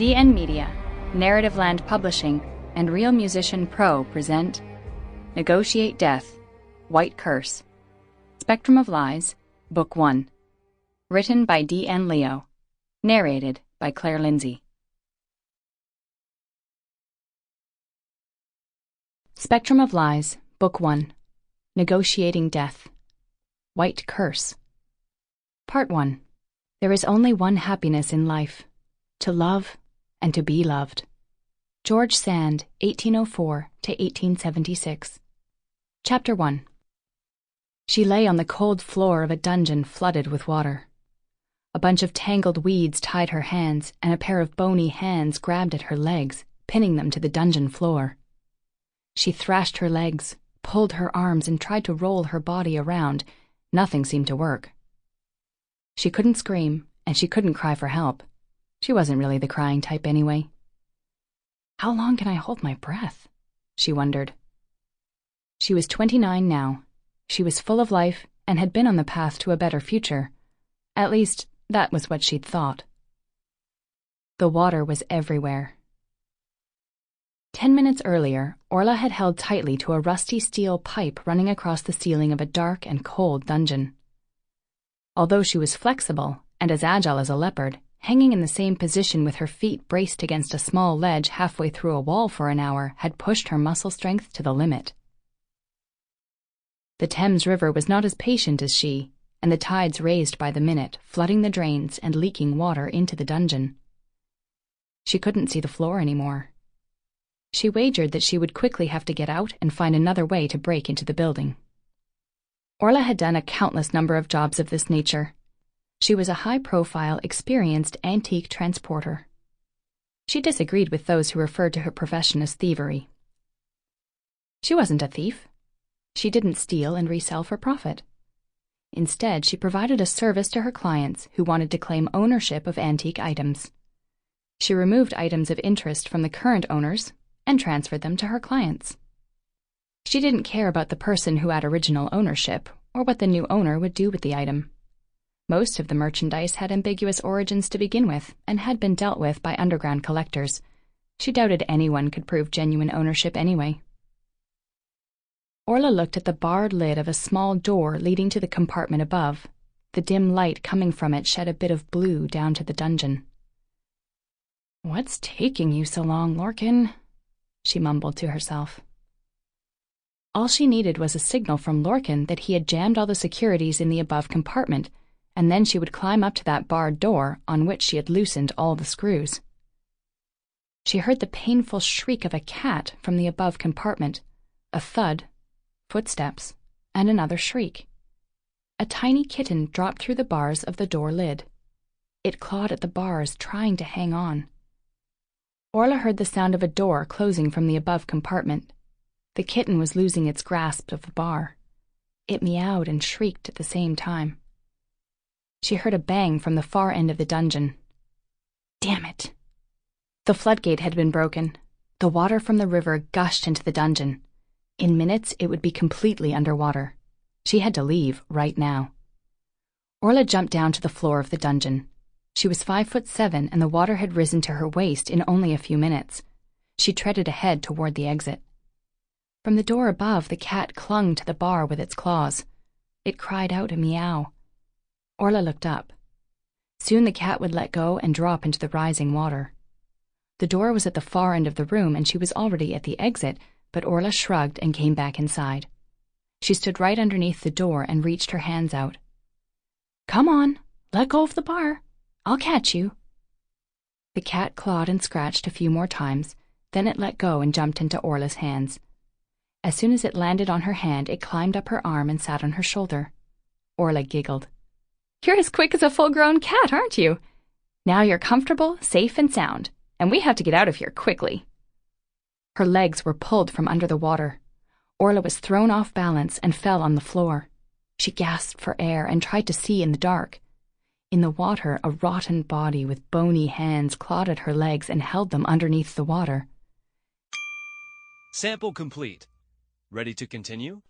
DN Media, Narrative Land Publishing, and Real Musician Pro present Negotiate Death, White Curse, Spectrum of Lies, Book 1. Written by D.N. Leo. Narrated by Claire Lindsay. Spectrum of Lies, Book 1. Negotiating Death, White Curse. Part 1. There is only one happiness in life, to love and to be loved. George Sand, 1804 to 1876. Chapter 1. She lay on the cold floor of a dungeon flooded with water. A bunch of tangled weeds tied her hands, and a pair of bony hands grabbed at her legs, pinning them to the dungeon floor. She thrashed her legs, pulled her arms, and tried to roll her body around. Nothing seemed to work. She couldn't scream, and she couldn't cry for help. She wasn't really the crying type anyway. How long can I hold my breath? She wondered. She was 29 now. She was full of life and had been on the path to a better future. At least, that was what she'd thought. The water was everywhere. 10 minutes earlier, Orla had held tightly to a rusty steel pipe running across the ceiling of a dark and cold dungeon. Although she was flexible and as agile as a leopard, hanging in the same position with her feet braced against a small ledge halfway through a wall for an hour had pushed her muscle strength to the limit. The Thames River was not as patient as she, and the tides raised by the minute, flooding the drains and leaking water into the dungeon. She couldn't see the floor anymore. She wagered that she would quickly have to get out and find another way to break into the building. Orla had done a countless number of jobs of this nature. She was a high-profile, experienced antique transporter. She disagreed with those who referred to her profession as thievery. She wasn't a thief. She didn't steal and resell for profit. Instead, she provided a service to her clients who wanted to claim ownership of antique items. She removed items of interest from the current owners and transferred them to her clients. She didn't care about the person who had original ownership or what the new owner would do with the item. Most of the merchandise had ambiguous origins to begin with and had been dealt with by underground collectors. She doubted anyone could prove genuine ownership anyway. Orla looked at the barred lid of a small door leading to the compartment above. The dim light coming from it shed a bit of blue down to the dungeon. "What's taking you so long, Lorcan?" she mumbled to herself. All she needed was a signal from Lorcan that he had jammed all the securities in the above compartment, and then she would climb up to that barred door on which she had loosened all the screws. She heard the painful shriek of a cat from the above compartment, a thud, footsteps, and another shriek. A tiny kitten dropped through the bars of the door lid. It clawed at the bars, trying to hang on. Orla heard the sound of a door closing from the above compartment. The kitten was losing its grasp of the bar. It meowed and shrieked at the same time. She heard a bang from the far end of the dungeon. Damn it! The floodgate had been broken. The water from the river gushed into the dungeon. In minutes, it would be completely underwater. She had to leave right now. Orla jumped down to the floor of the dungeon. She was 5'7", and the water had risen to her waist in only a few minutes. She treaded ahead toward the exit. From the door above, the cat clung to the bar with its claws. It cried out a meow. Orla looked up. Soon the cat would let go and drop into the rising water. The door was at the far end of the room, and she was already at the exit, but Orla shrugged and came back inside. She stood right underneath the door and reached her hands out. "Come on, let go of the bar. I'll catch you." The cat clawed and scratched a few more times, then it let go and jumped into Orla's hands. As soon as it landed on her hand, it climbed up her arm and sat on her shoulder. Orla giggled. "You're as quick as a full-grown cat, aren't you? Now you're comfortable, safe, and sound, and we have to get out of here quickly." Her legs were pulled from under the water. Orla was thrown off balance and fell on the floor. She gasped for air and tried to see in the dark. In the water, a rotten body with bony hands clawed at her legs and held them underneath the water. Sample complete. Ready to continue?